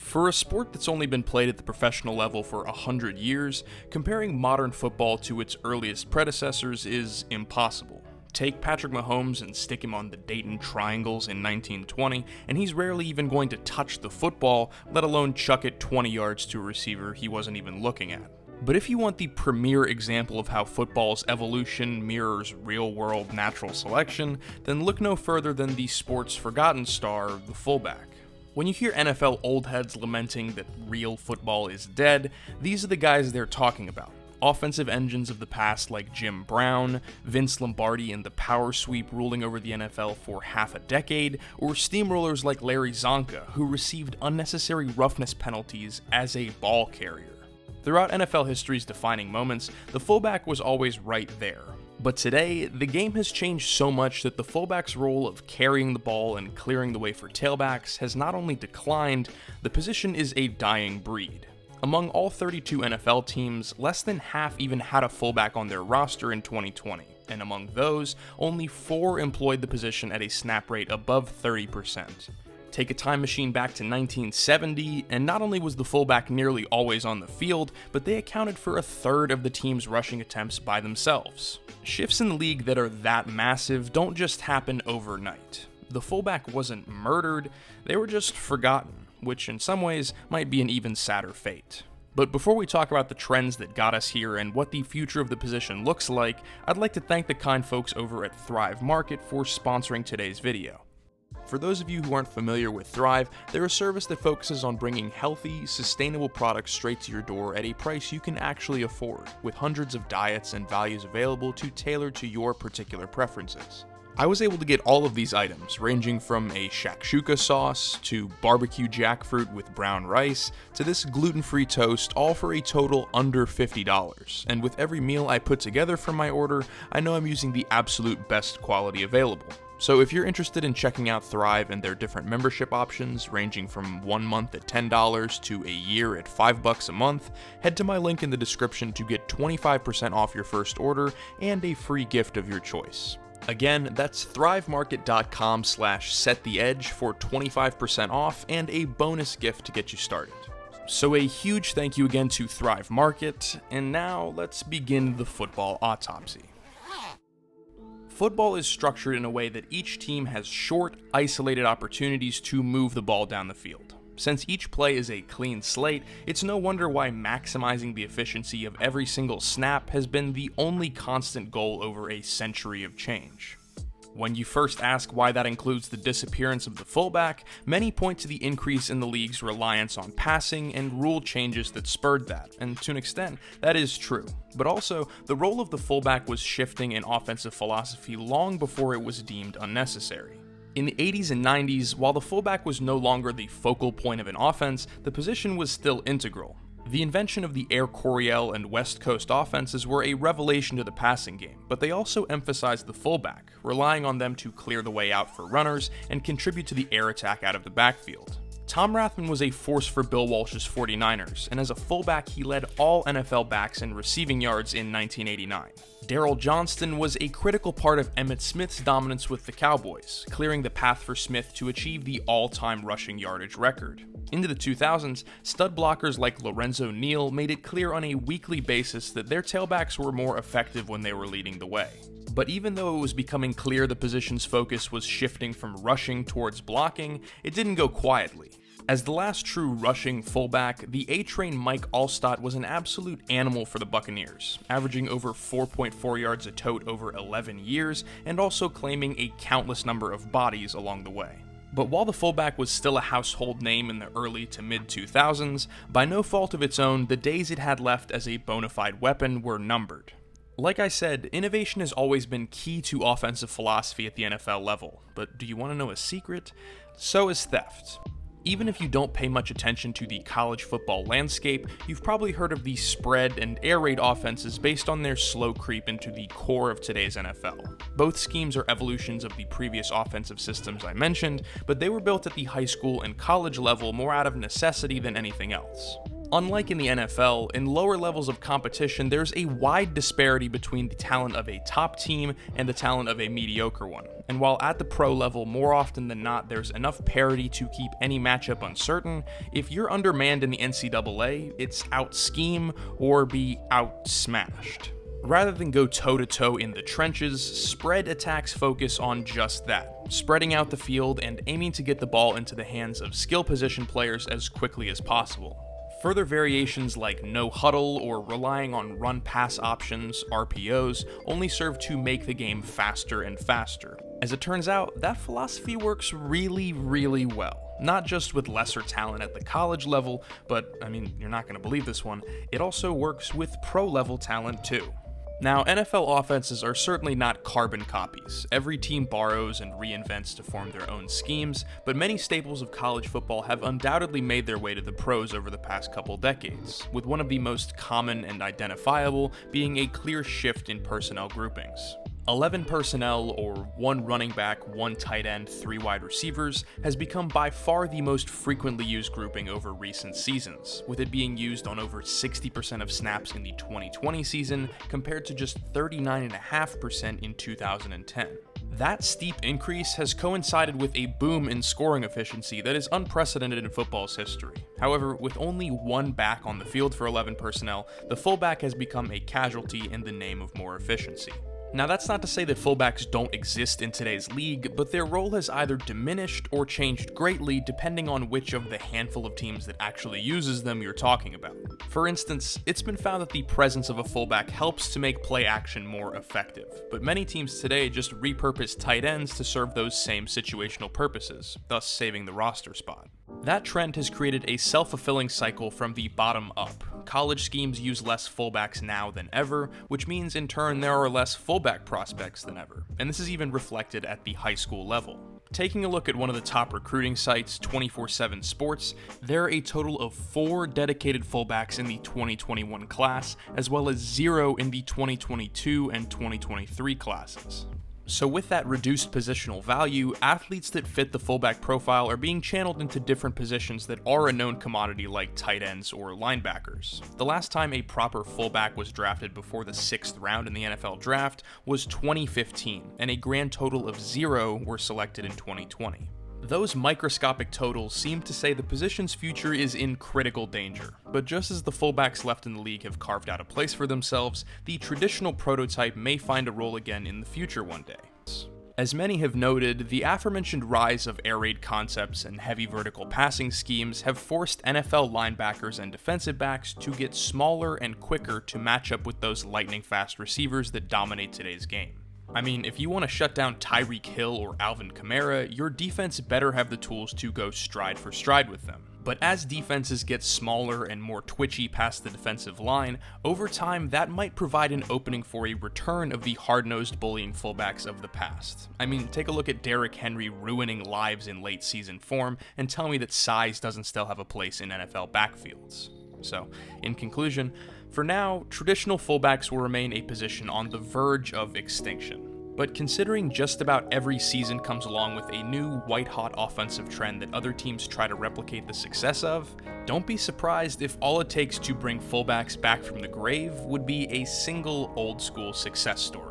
For a sport that's only been played at the professional level for 100 years, comparing modern football to its earliest predecessors is impossible. Take Patrick Mahomes and stick him on the Dayton Triangles in 1920, and he's rarely even going to touch the football, let alone chuck it 20 yards to a receiver he wasn't even looking at. But if you want the premier example of how football's evolution mirrors real-world natural selection, then look no further than the sport's forgotten star, the fullback. When you hear NFL old heads lamenting that real football is dead, these are the guys they're talking about. Offensive engines of the past like Jim Brown, Vince Lombardi and the power sweep ruling over the NFL for half a decade, or steamrollers like Larry Zonka, who received unnecessary roughness penalties as a ball carrier. Throughout NFL history's defining moments, the fullback was always right there. But today, the game has changed so much that the fullback's role of carrying the ball and clearing the way for tailbacks has not only declined, the position is a dying breed. Among all 32 NFL teams, less than half even had a fullback on their roster in 2020, and among those, only 4 employed the position at a snap rate above 30%. Take a time machine back to 1970, and not only was the fullback nearly always on the field, but they accounted for a third of the team's rushing attempts by themselves. Shifts in the league that are that massive don't just happen overnight. The fullback wasn't murdered, they were just forgotten, which in some ways might be an even sadder fate. But before we talk about the trends that got us here and what the future of the position looks like, I'd like to thank the kind folks over at Thrive Market for sponsoring today's video. For those of you who aren't familiar with Thrive, they're a service that focuses on bringing healthy, sustainable products straight to your door at a price you can actually afford, with hundreds of diets and values available to tailor to your particular preferences. I was able to get all of these items, ranging from a shakshuka sauce, to barbecue jackfruit with brown rice, to this gluten-free toast, all for a total under $50. And with every meal I put together for my order, I know I'm using the absolute best quality available. So if you're interested in checking out Thrive and their different membership options, ranging from 1 month at $10 to a year at $5 a month, head to my link in the description to get 25% off your first order and a free gift of your choice. Again, that's thrivemarket.com/settheedge for 25% off and a bonus gift to get you started. So a huge thank you again to Thrive Market, and now let's begin the football autopsy. Football is structured in a way that each team has short, isolated opportunities to move the ball down the field. Since each play is a clean slate, it's no wonder why maximizing the efficiency of every single snap has been the only constant goal over a century of change. When you first ask why that includes the disappearance of the fullback, many point to the increase in the league's reliance on passing and rule changes that spurred that, and to an extent, that is true. But also, the role of the fullback was shifting in offensive philosophy long before it was deemed unnecessary. In the 80s and 90s, while the fullback was no longer the focal point of an offense, the position was still integral. The invention of the Air Coryell and West Coast offenses were a revelation to the passing game, but they also emphasized the fullback, relying on them to clear the way out for runners and contribute to the air attack out of the backfield. Tom Rathman was a force for Bill Walsh's 49ers, and as a fullback he led all NFL backs in receiving yards in 1989. Darryl Johnston was a critical part of Emmitt Smith's dominance with the Cowboys, clearing the path for Smith to achieve the all-time rushing yardage record. Into the 2000s, stud blockers like Lorenzo Neal made it clear on a weekly basis that their tailbacks were more effective when they were leading the way. But even though it was becoming clear the position's focus was shifting from rushing towards blocking, it didn't go quietly. As the last true rushing fullback, the A-Train Mike Alstott was an absolute animal for the Buccaneers, averaging over 4.4 yards a tote over 11 years, and also claiming a countless number of bodies along the way. But while the fullback was still a household name in the early to mid-2000s, by no fault of its own, the days it had left as a bona fide weapon were numbered. Like I said, innovation has always been key to offensive philosophy at the NFL level, but do you want to know a secret? So is theft. Even if you don't pay much attention to the college football landscape, you've probably heard of the spread and air raid offenses based on their slow creep into the core of today's NFL. Both schemes are evolutions of the previous offensive systems I mentioned, but they were built at the high school and college level more out of necessity than anything else. Unlike in the NFL, in lower levels of competition, there's a wide disparity between the talent of a top team and the talent of a mediocre one. And while at the pro level, more often than not, there's enough parity to keep any matchup uncertain, if you're undermanned in the NCAA, it's out-scheme or be out-smashed. Rather than go toe-to-toe in the trenches, spread attacks focus on just that, spreading out the field and aiming to get the ball into the hands of skill position players as quickly as possible. Further variations like no huddle or relying on run-pass options, RPOs, only serve to make the game faster and faster. As it turns out, that philosophy works really, really well. Not just with lesser talent at the college level, but, you're not going to believe this one, it also works with pro-level talent too. Now, NFL offenses are certainly not carbon copies. Every team borrows and reinvents to form their own schemes, but many staples of college football have undoubtedly made their way to the pros over the past couple decades, with one of the most common and identifiable being a clear shift in personnel groupings. 11 personnel, or 1 running back, 1 tight end, 3 wide receivers, has become by far the most frequently used grouping over recent seasons, with it being used on over 60% of snaps in the 2020 season compared to just 39.5% in 2010. That steep increase has coincided with a boom in scoring efficiency that is unprecedented in football's history. However, with only 1 back on the field for 11 personnel, the fullback has become a casualty in the name of more efficiency. Now, that's not to say that fullbacks don't exist in today's league, but their role has either diminished or changed greatly depending on which of the handful of teams that actually uses them you're talking about. For instance, it's been found that the presence of a fullback helps to make play action more effective, but many teams today just repurpose tight ends to serve those same situational purposes, thus saving the roster spot. That trend has created a self-fulfilling cycle from the bottom up. College schemes use less fullbacks now than ever, which means in turn there are less fullback prospects than ever, and this is even reflected at the high school level. Taking a look at one of the top recruiting sites, 24/7 Sports, there are a total of 4 dedicated fullbacks in the 2021 class, as well as 0 in the 2022 and 2023 classes. So with that reduced positional value, athletes that fit the fullback profile are being channeled into different positions that are a known commodity like tight ends or linebackers. The last time a proper fullback was drafted before the 6th round in the NFL draft was 2015, and a grand total of 0 were selected in 2020. Those microscopic totals seem to say the position's future is in critical danger, but just as the fullbacks left in the league have carved out a place for themselves, the traditional prototype may find a role again in the future one day. As many have noted, the aforementioned rise of air raid concepts and heavy vertical passing schemes have forced NFL linebackers and defensive backs to get smaller and quicker to match up with those lightning-fast receivers that dominate today's game. If you want to shut down Tyreek Hill or Alvin Kamara, your defense better have the tools to go stride for stride with them. But as defenses get smaller and more twitchy past the defensive line, over time that might provide an opening for a return of the hard-nosed bullying fullbacks of the past. Take a look at Derrick Henry ruining lives in late season form and tell me that size doesn't still have a place in NFL backfields. So, in conclusion, for now, traditional fullbacks will remain a position on the verge of extinction. But considering just about every season comes along with a new white-hot offensive trend that other teams try to replicate the success of, don't be surprised if all it takes to bring fullbacks back from the grave would be a single old-school success story.